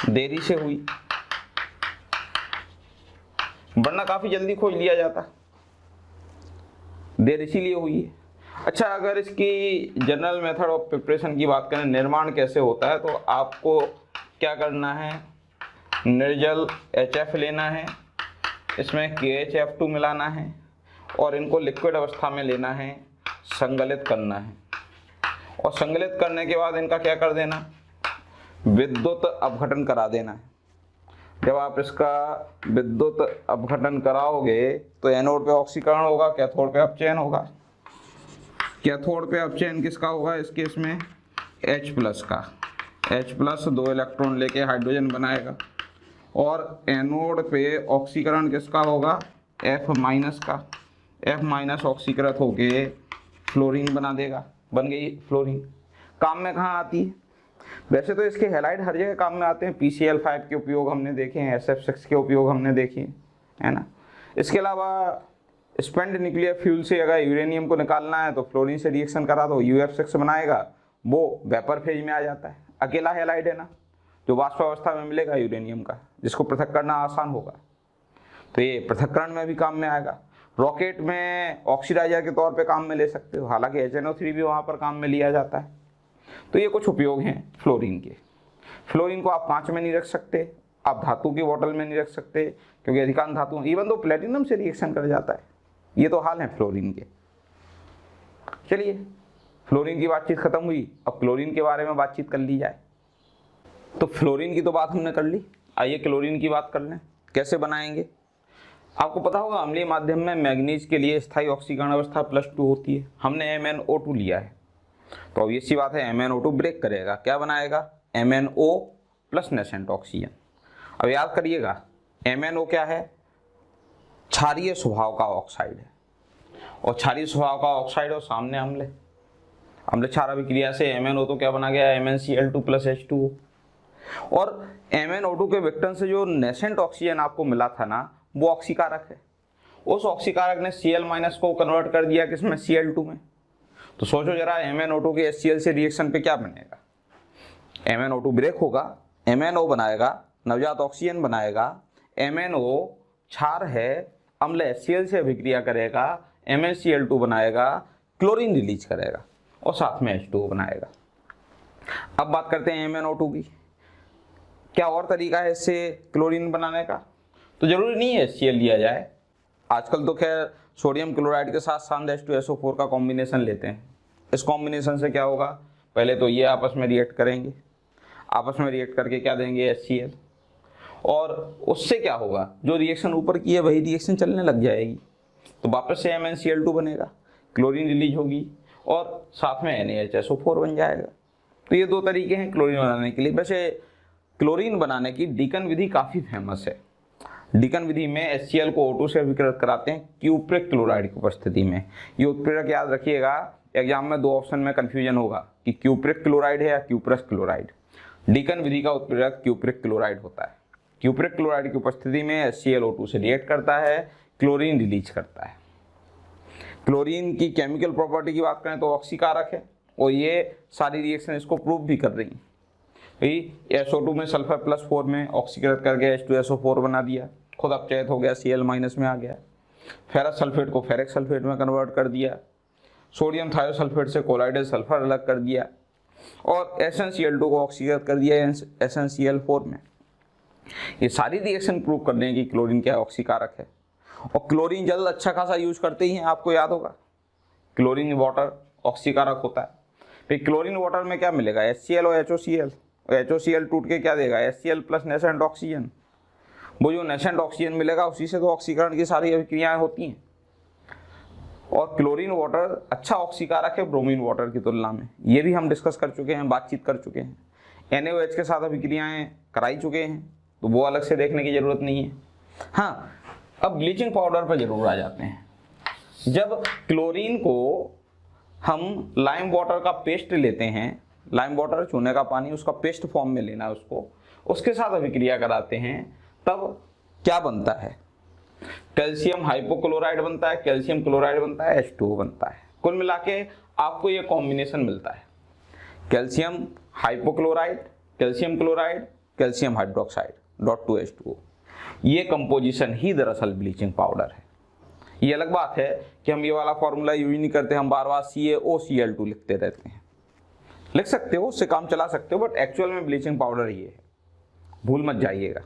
[SPEAKER 1] देरी से हुई, वरना काफी जल्दी खोज लिया जाता। देर इसीलिए हुई है। अच्छा, अगर इसकी जनरल मेथड ऑफ प्रिपरेशन की बात करें, निर्माण कैसे होता है, तो आपको क्या करना है? निर्जल HF लेना है, इसमें KHF2 मिलाना है और इनको लिक्विड अवस्था में लेना है, संगलित करना है। और संगलित करने के बाद इनका क्या कर देना? विद्युत अपघटन करा देना है। जब आप इसका विद्युत अपघटन कराओगे तो एनोड पे ऑक्सीकरण होगा, कैथोड पे अपचयन होगा। कैथोड पे अपचयन किसका होगा? इस केस में H+ का। H+ 2 इलेक्ट्रॉन लेके हाइड्रोजन बनाएगा। और एनोड पे ऑक्सीकरण किसका होगा? F- का। F- ऑक्सीकृत होके फ्लोरीन बना देगा, बन गई फ्लोरीन। काम में कहाँ आती है? वैसे तो इसके हैलाइड हर जगह काम में आते हैं। PCl5 के उपयोग हमने देखे हैं, SF6 के उपयोग हमने देखे हैं, है ना। इसके अलावा स्पेंड न्यूक्लियर फ्यूल से अगर यूरेनियम को निकालना है तो फ्लोरीन से रिएक्शन करा दो, UF6 बनाएगा, वो वेपर फेज में आ जाता है। अकेला हैलाइड है ना, जो वाष्प अवस्था में मिलेगा यूरेनियम का, जिसको पृथक करना आसान होगा, तो ये पृथक्करण में भी काम में आएगा। रॉकेट में ऑक्सीडाइजर के तौर पे काम में ले सकते हो, हालांकि HNO3 भी वहाँ पर काम में लिया जाता है। तो ये कुछ उपयोग हैं फ्लोरीन के। फ्लोरीन को आप कांच में नहीं रख सकते, आप धातु की बोतल में नहीं रख सकते, क्योंकि अधिकांश धातु इवन तो प्लेटिनम से रिएक्शन कर जाता है। ये तो हाल है फ्लोरीन के। चलिए, फ्लोरीन की बातचीत खत्म हुई, अब क्लोरीन के बारे में बातचीत कर ली जाए। तो फ्लोरीन की तो बात हमने कर ली, आइए क्लोरीन की बात कर लें। कैसे बनाएंगे? आपको पता होगा अम्लीय माध्यम में मैग्नीज के लिए स्थायी ऑक्सीकरण अवस्था +2 होती है। हमने MnO2 लिया है, तो अब ये सी बात है MnO2 ब्रेक करेगा, क्या बनाएगा? MnO plus nascent oxygen. अब याद करिएगा MnO क्या है? क्षारीय स्वभाव का ऑक्साइड है, और क्षारीय स्वभाव का ऑक्साइड और सामने अम्ल। अम्ल क्षार अभिक्रिया से MnO तो क्या बना गया? MnCl2 + H2O। और MnO2 के विघटन से जो नेसेंट ऑक्सीजन आपको मिला था ना, वो ऑक्सीकारक है। उस ऑक्सीकारक ने Cl- को कन्वर्ट कर दिया किसमें? Cl2 में। तो सोचो जरा MnO2 के HCl से रिएक्शन पे क्या बनेगा? MnO2 ब्रेक होगा, MnO बनाएगा, नवजात ऑक्सीजन बनाएगा, MnO क्षार है, अम्ल HCl से अभिक्रिया करेगा, MnCl2 बनाएगा, क्लोरीन रिलीज करेगा और साथ में H2O बनाएगा। अब बात करते हैं MnO2 की। क्या और तरीका है इससे क्लोरीन बनाने का? तो जरूरी नहीं है HCl लिया जाए, आजकल तो खैर सोडियम क्लोराइड के साथ सांद H2SO4 का कॉम्बिनेशन लेते हैं। इस कॉम्बिनेशन से क्या होगा? पहले तो ये आपस में रिएक्ट करेंगे, आपस में रिएक्ट करके क्या देंगे? HCl। और उससे क्या होगा? जो रिएक्शन ऊपर की है वही रिएक्शन चलने लग जाएगी, तो वापस से MnCl2 बनेगा, क्लोरीन रिलीज होगी और साथ में NaHSO4 बन जाएगा। तो ये दो तरीके हैं क्लोरीन बनाने के लिए। वैसे क्लोरीन बनाने की डीकन विधि काफ़ी फेमस है। डीकन विधि में HCl को O2 से अभिकृत कराते हैं क्यूप्रिक क्लोराइड की उपस्थिति में। ये उत्प्रेरक याद रखिएगा, एग्जाम में 2 ऑप्शन में कंफ्यूजन होगा कि क्यूप्रिक क्लोराइड है या क्यूप्रस क्लोराइड। डीकन विधि का उत्प्रेरक क्यूप्रिक क्लोराइड होता है। क्यूप्रिक क्लोराइड की उपस्थिति में HCl O2 से रिएक्ट करता है, क्लोरीन रिलीज करता है। क्लोरीन की केमिकल प्रॉपर्टी की बात करें तो ऑक्सीकारक है, और ये सारी रिएक्शन इसको प्रूव भी कर रही हैं। SO2 में सल्फर +4 में ऑक्सीकृत करके H2SO4 बना दिया, खुद अपचयित हो गया, Cl- में आ गया। फेरस सल्फेट को फेरिक सल्फेट में कन्वर्ट कर दिया, सोडियम थायोसल्फेट से कोलाइडल सल्फर अलग कर दिया, और SnCl2 को ऑक्सीकृत कर दिया SnCl4 में। ये सारी रिएक्शन प्रूव कर रहे हैं कि क्लोरीन क्या ऑक्सीकारक है। और क्लोरीन जल अच्छा खासा यूज करते ही हैं, आपको याद होगा क्लोरीन वाटर ऑक्सीकारक होता है। फिर क्लोरीन वाटर में क्या मिलेगा? HCl और HOCl, और HOCl टूट के क्या देगा? HCl plus nascent oxygen. वो जो नेसेंट ऑक्सीजन मिलेगा उसी से तो ऑक्सीकरण की सारी अभिक्रियाएं होती हैं। और क्लोरीन वाटर अच्छा ऑक्सीकारक है ब्रोमीन वाटर की तुलना में, ये भी हम डिस्कस कर चुके हैं, बातचीत कर चुके हैं। NaOH के साथ अभिक्रियाएं कराई चुके हैं, तो वो अलग से देखने की जरूरत नहीं है। हाँ, अब ब्लीचिंग पाउडर पर जरूर आ जाते हैं। जब क्लोरीन को हम लाइम वाटर का पेस्ट लेते हैं, लाइम वाटर चूने का पानी, उसका पेस्ट फॉर्म में लेना है उसको, उसके साथ अभिक्रिया कराते हैं, तब क्या बनता है? कैल्शियम हाइपोक्लोराइड बनता है, कैल्शियम क्लोराइड बनता है, H2O बनता है। कुल मिला के आपको ये कॉम्बिनेशन मिलता है, calcium hypochloride, calcium chloride, calcium hydroxide .2H2O। ये कंपोजिशन ही दरअसल ब्लीचिंग पाउडर है। ये अलग बात है कि हम ये वाला फॉर्मूला यूज नहीं करते, हम बार बार CaOCl2 लिखते रहते हैं। लिख सकते हो, उससे काम चला सकते हो, बट एक्चुअल में ब्लीचिंग पाउडर ये है, भूल मत जाइएगा।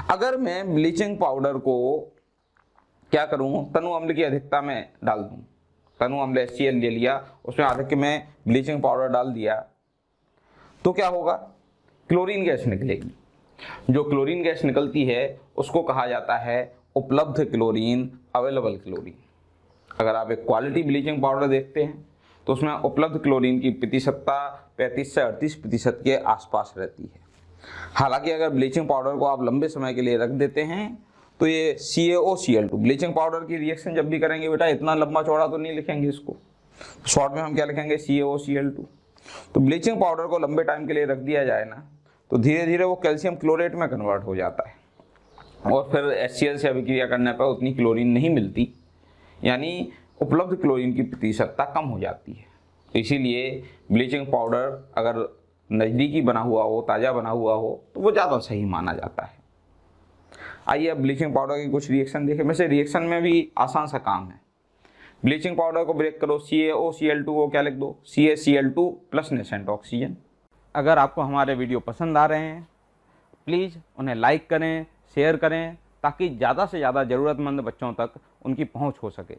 [SPEAKER 1] अगर मैं ब्लीचिंग पाउडर को क्या करूं? तनु अम्ल की अधिकता में डाल दूं, तनु अम्ल HCl ले लिया, उसमें अधिक में ब्लीचिंग पाउडर डाल दिया, तो क्या होगा? क्लोरीन गैस निकलेगी। जो क्लोरीन गैस निकलती है उसको कहा जाता है उपलब्ध क्लोरीन, अवेलेबल क्लोरीन। अगर आप एक क्वालिटी ब्लीचिंग पाउडर देखते हैं तो उसमें उपलब्ध क्लोरीन की प्रतिशतता 35 से 38% के आसपास रहती है। हालांकि अगर ब्लीचिंग पाउडर को आप लंबे समय के लिए रख देते हैं तो ये CaOCl2, ब्लीचिंग पाउडर की रिएक्शन जब भी करेंगे बेटा, इतना लंबा चौड़ा तो नहीं लिखेंगे इसको, शॉर्ट में हम क्या लिखेंगे? CaOCl2। तो ब्लीचिंग पाउडर को लंबे टाइम के लिए रख दिया जाए ना, तो धीरे धीरे वो कैल्शियम क्लोरेट में कन्वर्ट हो जाता है, और फिर HCl से अभिक्रिया करने पर उतनी क्लोरीन नहीं मिलती, यानी उपलब्ध क्लोरीन की प्रतिशतता कम हो जाती है। तो इसीलिए ब्लीचिंग पाउडर अगर नज़दीकी बना हुआ हो, ताज़ा बना हुआ हो, तो वो ज़्यादा सही माना जाता है। आइए अब ब्लीचिंग पाउडर की कुछ रिएक्शन देखें। वैसे रिएक्शन में भी आसान सा काम है। ब्लीचिंग पाउडर को ब्रेक करो, CaOCl2 को क्या लिख दो, CaCl2 प्लस नेसेंट ऑक्सीजन।
[SPEAKER 2] अगर आपको हमारे वीडियो पसंद आ रहे हैं प्लीज़ उन्हें लाइक करें, शेयर करें, ताकि ज़्यादा से ज़्यादा ज़रूरतमंद बच्चों तक उनकी पहुंच हो सके।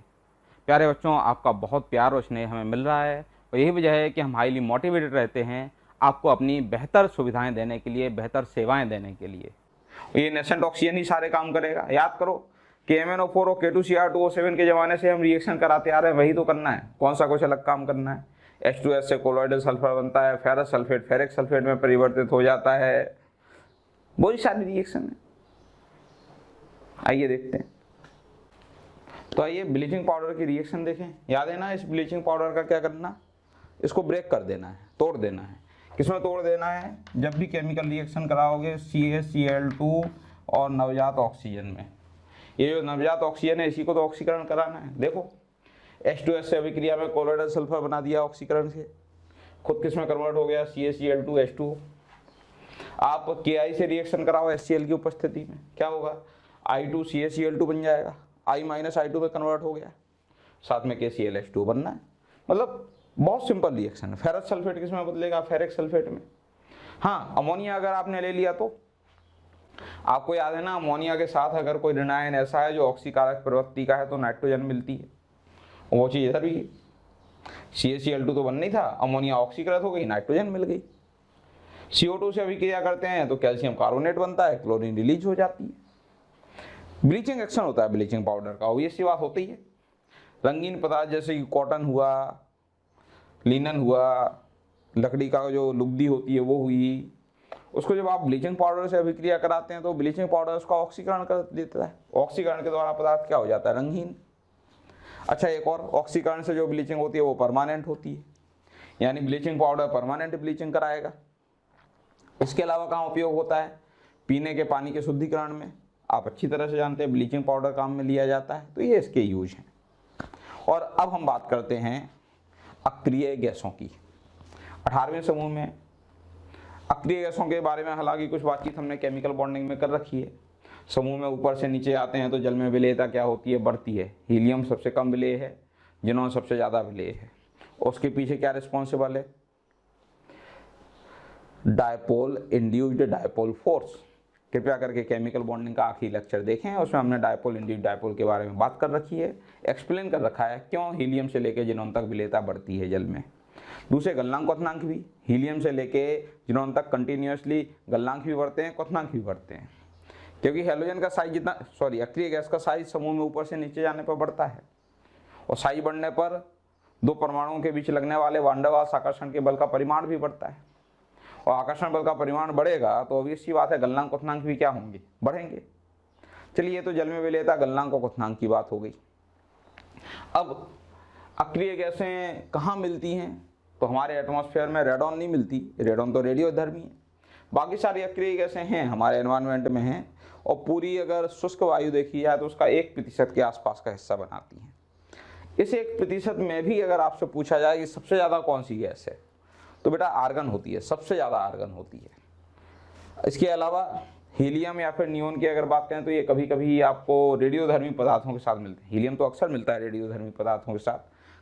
[SPEAKER 2] प्यारे बच्चों, आपका बहुत प्यार और स्नेह हमें मिल रहा है और यही वजह है कि हम हाईली मोटिवेटेड रहते हैं आपको अपनी बेहतर सुविधाएं देने के लिए, बेहतर सेवाएं देने के लिए।
[SPEAKER 1] ये नेसेंट ऑक्सीजन ही सारे काम करेगा। याद करो कि MnO4 और K2Cr2O7 के ज़माने से हम रिएक्शन कराते आ रहे हैं, वही तो करना है। कौन सा कुछ अलग काम करना है। H2S से कोलॉइडल सल्फर बनता है, फेरस सल्फेट फेरिक सल्फेट में परिवर्तित हो जाता है, बहुत सारी रिएक्शन है। आइए देखते हैं। तो आइए ब्लीचिंग पाउडर की रिएक्शन देखें। याद है ना, इस ब्लीचिंग पाउडर का क्या करना, इसको ब्रेक कर देना है, तोड़ देना है। किसमें तोड़ देना है, जब भी केमिकल रिएक्शन कराओगे CaCl2 और नवजात ऑक्सीजन में। ये जो नवजात ऑक्सीजन है इसी को तो ऑक्सीकरण कराना है। देखो H2S से अभिक्रिया में कोलॉइडल सल्फर बना दिया ऑक्सीकरण से, खुद किसमें कन्वर्ट हो गया, CaCl2H2। आप Ki से रिएक्शन कराओ HCl की उपस्थिति में, क्या होगा, I2CaCl2 बन जाएगा, I माइनस I2 में कन्वर्ट हो गया, साथ में KClH2 बनना है। मतलब बहुत सिंपल रिएक्शन है। फेरस सल्फेट किसमें बदलेगा, फेरिक सल्फेट में। हाँ, अमोनिया अगर आपने ले लिया तो आपको याद है ना, अमोनिया के साथ अगर कोई ऋण आयन ऐसा है जो ऑक्सीकारक प्रवृत्ति का है तो नाइट्रोजन मिलती है। वो चीज़ इधर भी CaCl2 तो बन नहीं था, अमोनिया ऑक्सीकृत हो गई, नाइट्रोजन मिल गई। CO2 से अभिक्रिया करते हैं तो कैल्शियम कार्बोनेट बनता है, क्लोरीन रिलीज हो जाती है। ब्लीचिंग एक्शन होता है ब्लीचिंग पाउडर का, ऑब्वियस सी बात होती है। रंगीन पदार्थ जैसे कि कॉटन हुआ, लिनन हुआ, लकड़ी का जो लुगदी होती है वो हुई, उसको जब आप ब्लीचिंग पाउडर से अभिक्रिया कराते हैं तो ब्लीचिंग पाउडर उसका ऑक्सीकरण कर देता है। ऑक्सीकरण के द्वारा पदार्थ क्या हो जाता है, रंगहीन। अच्छा, एक और, ऑक्सीकरण से जो ब्लीचिंग होती है वो परमानेंट होती है, यानी ब्लीचिंग पाउडर परमानेंट ब्लीचिंग कराएगा। इसके अलावा कहाँ उपयोग होता है, पीने के पानी के शुद्धिकरण में। आप अच्छी तरह से जानते हैं ब्लीचिंग पाउडर काम में लिया जाता है, तो ये इसके यूज हैं। और अब हम बात करते हैं अक्रिय गैसों की। 18वें समूह में अक्रिय गैसों के बारे में हालांकि कुछ बातचीत हमने केमिकल बॉन्डिंग में कर रखी है। समूह में ऊपर से नीचे आते हैं तो जल में विलेयता क्या होती है, बढ़ती है। हीलियम सबसे कम विलेय है, जिनोन सबसे ज़्यादा विलेय है। उसके पीछे क्या रिस्पॉन्सिबल है, डायपोल इंड्यूस्ड डायपोल फोर्स। कृपया करके केमिकल बॉन्डिंग का आखिरी लेक्चर देखें, उसमें हमने डायपोल इंड्यूस्ड डायपोल के बारे में बात कर रखी है, एक्सप्लेन कर रखा है क्यों हीलियम से लेकर जिनोन तक विलेयता बढ़ती है जल में। दूसरे गलनांक क्वथनांक भी हीलियम से लेके जिनोन तक कंटिन्यूसली गलनांक भी बढ़ते हैं, क्वथनांक भी बढ़ते हैं, क्योंकि हेलोजन का साइज जितना अक्रिय गैस का साइज समूह में ऊपर से नीचे जाने पर बढ़ता है, और साइज बढ़ने पर दो परमाणुओं के बीच लगने वाले वान डेर वाल्स आकर्षण के बल का परिमाण भी बढ़ता है, और आकर्षण बल का परिमाण बढ़ेगा तो ऑब्वियस सी बात है गलनांक क्वथनांक भी क्या होंगे, बढ़ेंगे। चलिए, ये तो जल में विलेयता गलनांक और क्वथनांक की बात हो गई। अब अक्रिय गैसें कहाँ मिलती हैं, तो हमारे एटमॉस्फेयर में रेडॉन नहीं मिलती, रेडॉन तो रेडियोधर्मी है। बाकी सारी अक्रिय गैसें हैं हमारे एनवायरनमेंट में हैं, और पूरी अगर शुष्क वायु देखी जाए तो उसका 1% के आसपास का हिस्सा बनाती हैं। इस 1% में भी अगर आपसे पूछा जाए कि सबसे ज़्यादा कौन सी गैस है, तो बेटा आर्गन होती है, सबसे ज़्यादा आर्गन होती है। इसके अलावा हीलियम या फिर नियोन की अगर बात करें तो ये कभी कभी आपको रेडियोधर्मी पदार्थों के साथ मिलते हैं। हीलियम तो अक्सर मिलता है रेडियोधर्मी पदार्थों के साथ,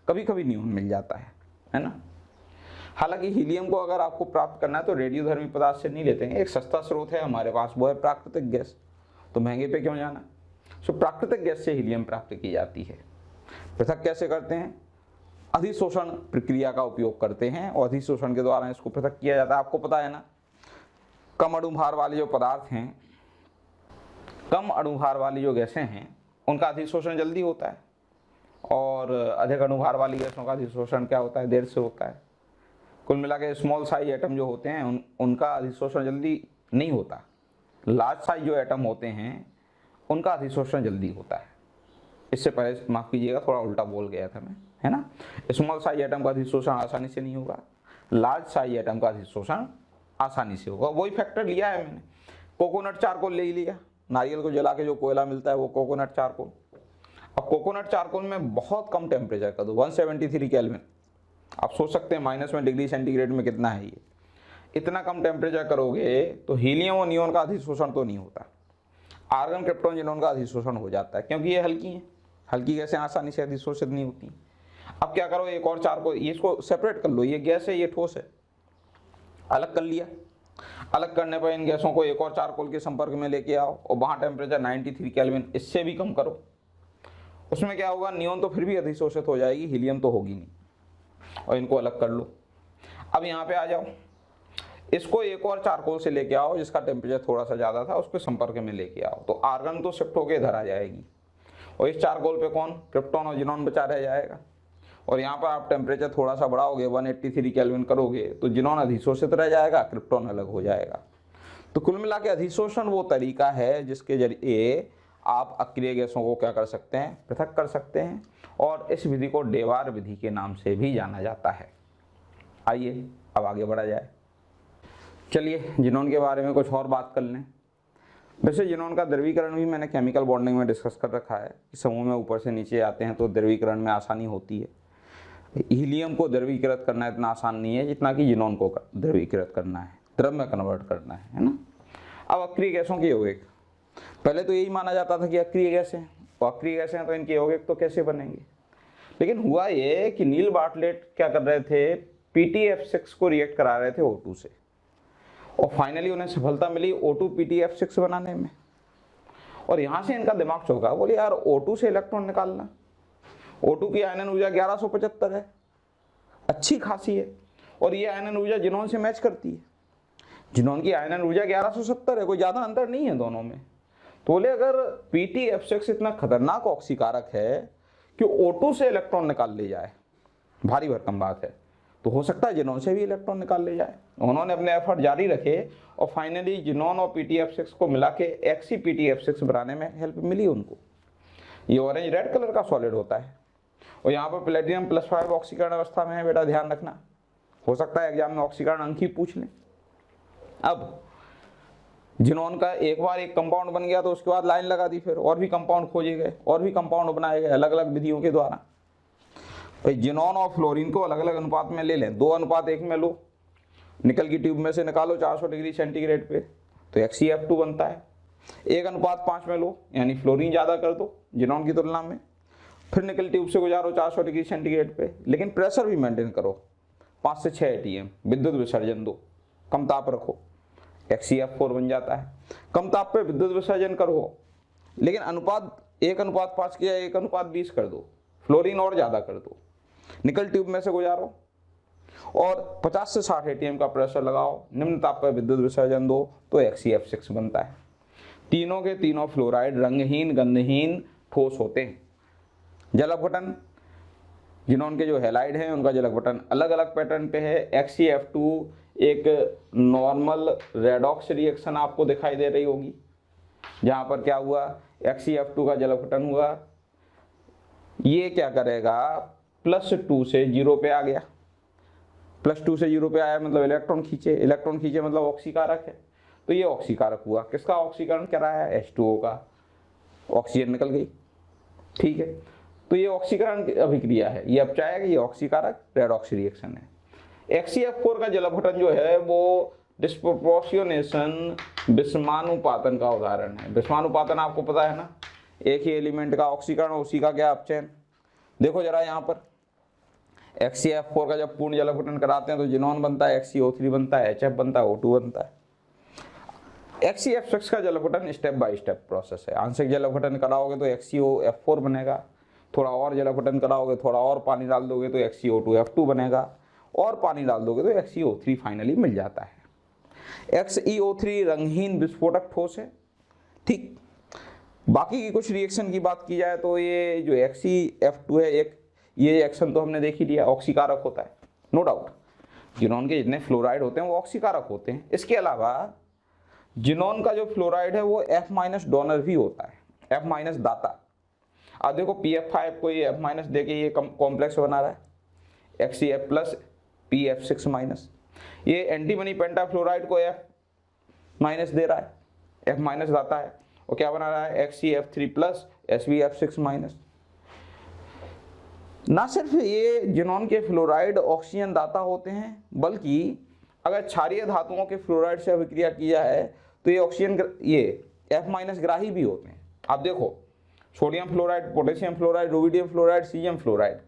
[SPEAKER 1] कभी कभी नियोन मिल जाता है ना। हालांकि हीलियम को अगर आपको प्राप्त करना है तो रेडियोधर्मी पदार्थ से नहीं लेते हैं, एक सस्ता स्रोत है हमारे पास, वो है प्राकृतिक गैस, तो महंगे पे क्यों जाना। सो प्राकृतिक गैस से हीलियम प्राप्त की जाती है। पृथक कैसे करते हैं, अधिशोषण प्रक्रिया का उपयोग करते हैं, और अधिशोषण के द्वारा इसको पृथक किया जाता है। आपको पता है ना, कम अणुभार वाले जो पदार्थ हैं, कम अणुभार वाली जो गैसें हैं, उनका अधिशोषण जल्दी होता है, और अधिक अणुभार वाली गैसों का अधिशोषण क्या होता है, देर से होता है। कुल मिला के स्मॉल साइज एटम जो होते हैं उनका अधिशोषण जल्दी नहीं होता, लार्ज साइज जो एटम होते हैं उनका अधिशोषण जल्दी होता है। इससे पहले माफ़ कीजिएगा, थोड़ा उल्टा बोल गया था मैं, है ना। स्मॉल साइज एटम का अधिशोषण आसानी से नहीं होगा, लार्ज साइज एटम का अधिशोषण आसानी से होगा। वही फैक्टर लिया है मैंने, कोकोनट चारकोल ले लिया, नारियल को जला के जो कोयला मिलता है वो कोकोनट चारकोल। अब कोकोनट चारकोल में बहुत कम टेम्परेचर कर दो, 173 केल्विन। आप सोच सकते हैं माइनस में डिग्री सेंटीग्रेड में कितना है ये। इतना कम टेम्परेचर करोगे तो हीलियम और नियोन का अधिशोषण तो नहीं होता। आर्गन क्रिप्टोन जिनोन का अधिशोषण हो जाता है, क्योंकि ये हल्की है, हल्की गैसें आसानी से अधिशोषित नहीं होती। अब क्या करो, एक और चार को इसको सेपरेट कर लो, ये गैस है ये ठोस है, अलग कर लिया। अलग करने पर इन गैसों को एक और चारकोल के संपर्क में लेके आओ और वहाँ टेम्परेचर 93 केल्विन, इससे भी कम करो। उसमें क्या होगा, नियोन तो फिर भी अधिशोषित हो जाएगी, हीलियम तो होगी नहीं, और इनको अलग कर लो। अब यहाँ पे आ जाओ, इसको एक और चारकोल से लेके आओ जिसका टेम्परेचर थोड़ा सा ज़्यादा था, उसके संपर्क में लेके आओ, तो आर्गन तो शिफ्ट होकर इधर आ जाएगी, और इस चारकोल पे कौन, क्रिप्टॉन और जिनॉन बचा रह जाएगा। और यहाँ पर आप टेम्परेचर थोड़ा सा बढ़ाओगे, 183 केल्विन करोगे, तो जिनॉन अधिशोषित रह जाएगा, क्रिप्टॉन अलग हो जाएगा। तो कुल मिला के अधिशोषण वो तरीका है जिसके जरिए आप अक्रिय गैसों को क्या कर सकते हैं, पृथक कर सकते हैं, और इस विधि को डेवार विधि के नाम से भी जाना जाता है। आइए अब आगे बढ़ा जाए। चलिए जिनॉन के बारे में कुछ और बात कर लें। वैसे जिनॉन का द्रवीकरण भी मैंने केमिकल बॉन्डिंग में डिस्कस कर रखा है कि समूह में ऊपर से नीचे आते हैं तो द्रवीकरण में आसानी होती है। हीलियम को द्रवीकृत करना इतना आसान नहीं है जितना कि जिनॉन को द्रवीकृत करना है, द्रव में कन्वर्ट करना है ना। अब अक्रिय गैसों के यौगिक, पहले तो यही माना जाता था कि अक्रिय गैस हैं, और अक्रिय गैस हैं तो इनके यौगिक तो कैसे बनेंगे। लेकिन हुआ ये कि नील बार्टलेट क्या कर रहे थे, PTF6 को रिएक्ट करा रहे थे O2 से, और फाइनली उन्हें सफलता मिली O2 PTF6 बनाने में। और यहाँ से इनका दिमाग चौंका, बोले यार O2 से इलेक्ट्रॉन निकालना, O2 की आयनन ऊर्जा 1175 है, अच्छी खासी है, और ये आयनन ऊर्जा जिनॉन से मैच करती है। जिनॉन की आयनन ऊर्जा 1170 है, कोई ज़्यादा अंतर नहीं है दोनों में। तो बोले अगर PTF6 इतना खतरनाक ऑक्सीकारक है कि O2 से इलेक्ट्रॉन निकाल ले जाए, भारी भरकम बात है, तो हो सकता है जिनॉन से भी इलेक्ट्रॉन निकाल ले जाए। उन्होंने अपने एफर्ट जारी रखे और फाइनली जिनॉन और PTF6 को मिला के XePTF6 बनाने में हेल्प मिली उनको। ये ऑरेंज रेड कलर का सॉलिड होता है, और यहाँ पर प्लेटिनम +5 ऑक्सीकरण अवस्था में है, बेटा ध्यान रखना, हो सकता है एग्जाम में ऑक्सीकरण अंक ही पूछ लें। अब जिनॉन का एक बार एक कंपाउंड बन गया तो उसके बाद लाइन लगा दी, फिर और भी कंपाउंड खोजे गए, और भी कंपाउंड बनाए गए अलग अलग विधियों के द्वारा। भाई जिनॉन और फ्लोरीन को अलग अलग अनुपात में ले लें, 2:1 में लो, निकल की ट्यूब में से निकालो 400 डिग्री सेंटीग्रेड पे, तो XeF2 बनता है। 1:5 में लो, यानी फ्लोरीन ज़्यादा कर दो जिनॉन की तुलना में, फिर निकल ट्यूब से गुजारो 400 डिग्री सेंटीग्रेड पे, लेकिन प्रेशर भी मेंटेन करो, 5 से 6 ATM, विद्युत विसर्जन दो, कम ताप रखो, XeF4 बन जाता है। कम ताप पे विद्युत विसर्जन करो, लेकिन अनुपात 1:5 किया 1:20 कर दो, फ्लोरीन और ज़्यादा कर दो, निकल ट्यूब में से गुजारो, और 50 से 60 ATM का प्रेशर लगाओ, निम्न ताप पर विद्युत विसर्जन दो, तो XeF6 बनता है। तीनों के तीनों फ्लोराइड रंगहीन गंधहीन ठोस होते हैं। जलक बटन, जिनॉन के जो हैलाइड हैं उनका जलक बटन अलग अलग पैटर्न पे है। XeF2 एक नॉर्मल रेडॉक्स रिएक्शन आपको दिखाई दे रही होगी, जहाँ पर क्या हुआ, XeF2 का जलक बटन हुआ, ये क्या करेगा, +2 से 0 पे आ गया, +2 से 0 पे आया मतलब इलेक्ट्रॉन खींचे, इलेक्ट्रॉन खींचे मतलब ऑक्सीकारक है, तो ये ऑक्सीकारक हुआ। किसका ऑक्सीकरण करा है, H2O का, ऑक्सीजन निकल गई, ठीक है। तो ये ऑक्सीकरण अभिक्रिया है, ये अपचायक, ये ऑक्सीकारक रेडॉक्स रिएक्शन है। XeF4 का जलपठन जो है वो डिस्प्रोपोर्शनेशन विषमानुपातन का उदाहरण है। विषमानुपातन आपको पता है ना, एक ही एलिमेंट का ऑक्सीकरण उसी का क्या अपचयन। देखो जरा यहाँ पर XeF4 का जब पूर्ण जलपठन कराते हैं तो जिनॉन बनता है, XeO3 बनता है, HF बनता है, O2 बनता है। XeF6 का जलपठन स्टेप बाय स्टेप प्रोसेस है। आंशिक जलपठन कराओगे तो XeOF4 बनेगा, थोड़ा और जलपठन कराओगे, थोड़ा और पानी डाल दोगे तो XeO2F2 बनेगा, और पानी डाल दोगे तो XeO3 फाइनली मिल जाता है। XeO3 रंगहीन विस्फोटक ठोस है, ठीक। बाकी की कुछ रिएक्शन की बात की जाए तो ये जो XeF2 है, एक ये रिएक्शन तो हमने देख ही लिया, ऑक्सीकारक होता है, नो डाउट। जिनॉन के जितने फ्लोराइड होते हैं वो ऑक्सीकारक होते हैं। इसके अलावा जिनॉन का जो फ्लोराइड है वो F- डोनर भी होता है, F- दाता। अब देखो PF5 को ये F- दे के ये कॉम्प्लेक्स बना रहा है, XeF+ PF6-, ये एंटीमनी पेंटाफ्लोराइड को F- दे रहा है, F- दाता है, और क्या बना रहा है, XeF3+ SbF6-। ना सिर्फ ये जिनॉन के फ्लोराइड ऑक्सीजन दाता होते हैं, बल्कि अगर क्षारीय धातुओं के फ्लोराइड से अभिक्रिया की जाए तो ये ऑक्सीजन, ये F- ग्राही भी होते हैं। आप देखो sodium fluoride, potassium fluoride, rubidium fluoride, caesium fluoride,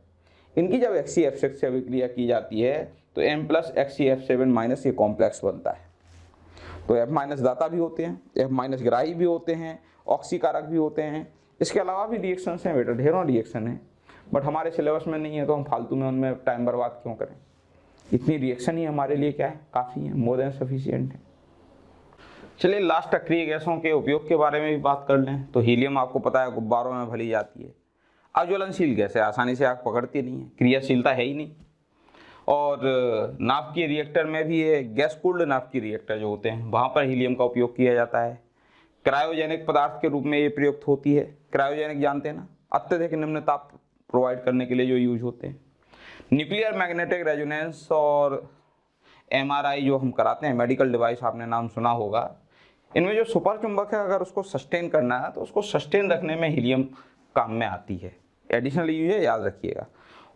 [SPEAKER 1] इनकी जब XeF6 से अभिक्रिया की जाती है तो M+XeF7- ये कॉम्प्लेक्स बनता है। तो F- दाता भी होते हैं, F- ग्राही भी होते हैं, ऑक्सीकारक भी होते हैं। इसके अलावा भी रिएक्शंस हैं बेटा, ढेरों रिएक्शन है, बट हमारे सिलेबस में नहीं है तो हम फालतू में उनमें टाइम बर्बाद क्यों करें। इतनी रिएक्शन ही हमारे लिए क्या है, काफ़ी है, मोर देन सफिशिएंट है। चलिए लास्ट अक्रिय गैसों के उपयोग के बारे में भी बात कर लें। तो हीलियम आपको पता है गुब्बारों में भली जाती है, अज्वलनशील गैस है, आसानी से आग पकड़ती नहीं है, क्रियाशीलता है ही नहीं। और नाभिकीय रिएक्टर में भी ये गैस कूल्ड नाभिकीय रिएक्टर जो होते हैं वहाँ पर हीलियम का उपयोग किया जाता है। क्रायोजेनिक पदार्थ के रूप में ये प्रयुक्त होती है। क्रायोजेनिक जानते हैं ना, अत्यधिक निम्न ताप प्रोवाइड करने के लिए जो यूज होते हैं। न्यूक्लियर मैग्नेटिक रेजोनेंस और MRI जो हम कराते हैं, मेडिकल डिवाइस, आपने नाम सुना होगा। इनमें जो सुपर चुंबक है, अगर उसको सस्टेन करना है तो उसको सस्टेन रखने में हीलियम काम में आती है। एडिशनल यूज है, याद रखिएगा।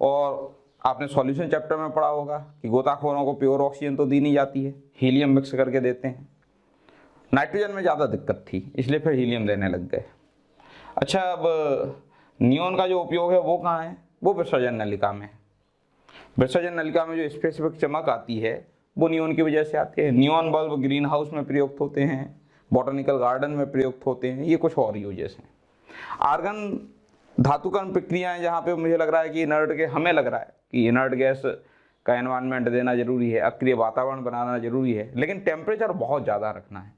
[SPEAKER 1] और आपने सॉल्यूशन चैप्टर में पढ़ा होगा कि गोताखोरों को प्योर ऑक्सीजन तो दी नहीं जाती है, हीलियम मिक्स करके देते हैं। नाइट्रोजन में ज़्यादा दिक्कत थी, इसलिए फिर हीलियम देने लग गए। अच्छा, अब नियॉन का जो उपयोग है वो कहाँ है? वो विसर्जन नलिका में है। विसर्जन नलिका में जो स्पेसिफिक चमक आती है वो नियॉन की वजह से आती है। नियॉन बल्ब ग्रीन हाउस में प्रयुक्त होते हैं, बॉटनिकल गार्डन में प्रयुक्त होते हैं, ये कुछ और यूजेस हैं। आर्गन धातुकरण प्रक्रियाएं, जहाँ पे मुझे लग रहा है कि हमें लग रहा है कि इनर्ट गैस का एनवायरनमेंट देना जरूरी है, अक्रिय वातावरण बनाना जरूरी है, लेकिन टेम्परेचर बहुत ज़्यादा रखना है।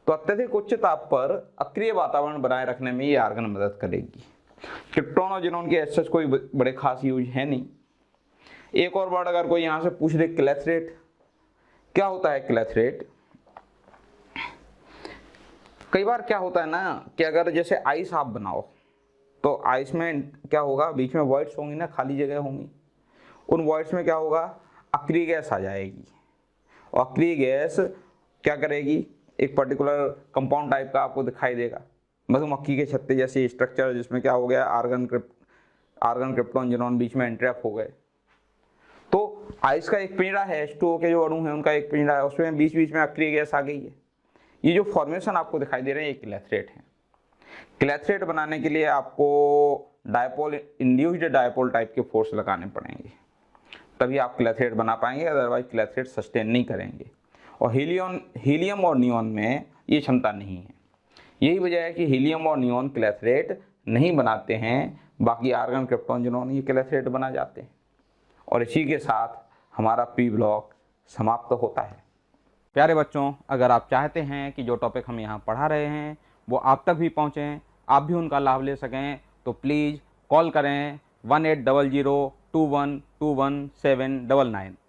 [SPEAKER 1] तो अत्यधिक उच्च ताप पर अक्रिय वातावरण बनाए रखने में ये आर्गन मदद करेगी। क्रिप्टॉन और जिनॉन के एसएच कोई बड़े खास यूज है नहीं। एक और वर्ड अगर कोई यहाँ से पूछ दे, क्लेथरेट, क्या होता है क्लेथरेट? कई बार क्या होता है ना कि अगर जैसे आइस आप बनाओ तो आइस में क्या होगा, बीच में वॉइड्स होंगी ना, खाली जगह होंगी। उन वॉइड्स में क्या होगा, अक्रिय गैस आ जाएगी। और अक्रिय गैस क्या करेगी, एक पर्टिकुलर कंपाउंड टाइप का आपको दिखाई देगा, मधुमक्खी के छत्ते जैसे स्ट्रक्चर, जिसमें क्या हो गया, आर्गन क्रिप्टॉन जिनॉन बीच में एंट्रैप हो गए। तो आइस का एक पिंजरा है, H2O के जो अणु है उनका एक पिंजरा है, उसमें बीच बीच में अक्रिय गैस आ गई है। ये जो फॉर्मेशन आपको दिखाई दे रहे हैं ये क्लेथरेट है। क्लेथरेट बनाने के लिए आपको डायपोल, इंड्यूस्ड डायपोल टाइप के फोर्स लगाने पड़ेंगे, तभी आप क्लेथरेट बना पाएंगे, अदरवाइज क्लेथरेट सस्टेन नहीं करेंगे। और हीलियम और नियॉन में ये क्षमता नहीं है। यही वजह है कि हीलियम और नियॉन क्लेथरेट नहीं बनाते हैं, बाकी आर्गन क्रिप्टॉन जिनॉन ये क्लेथरेट बना जाते हैं। और इसी के साथ हमारा P ब्लॉक समाप्त होता है।
[SPEAKER 2] प्यारे बच्चों, अगर आप चाहते हैं कि जो टॉपिक हम यहाँ पढ़ा रहे हैं वो आप तक भी पहुँचें, आप भी उनका लाभ ले सकें, तो प्लीज़ कॉल करें 1800 21 21 799।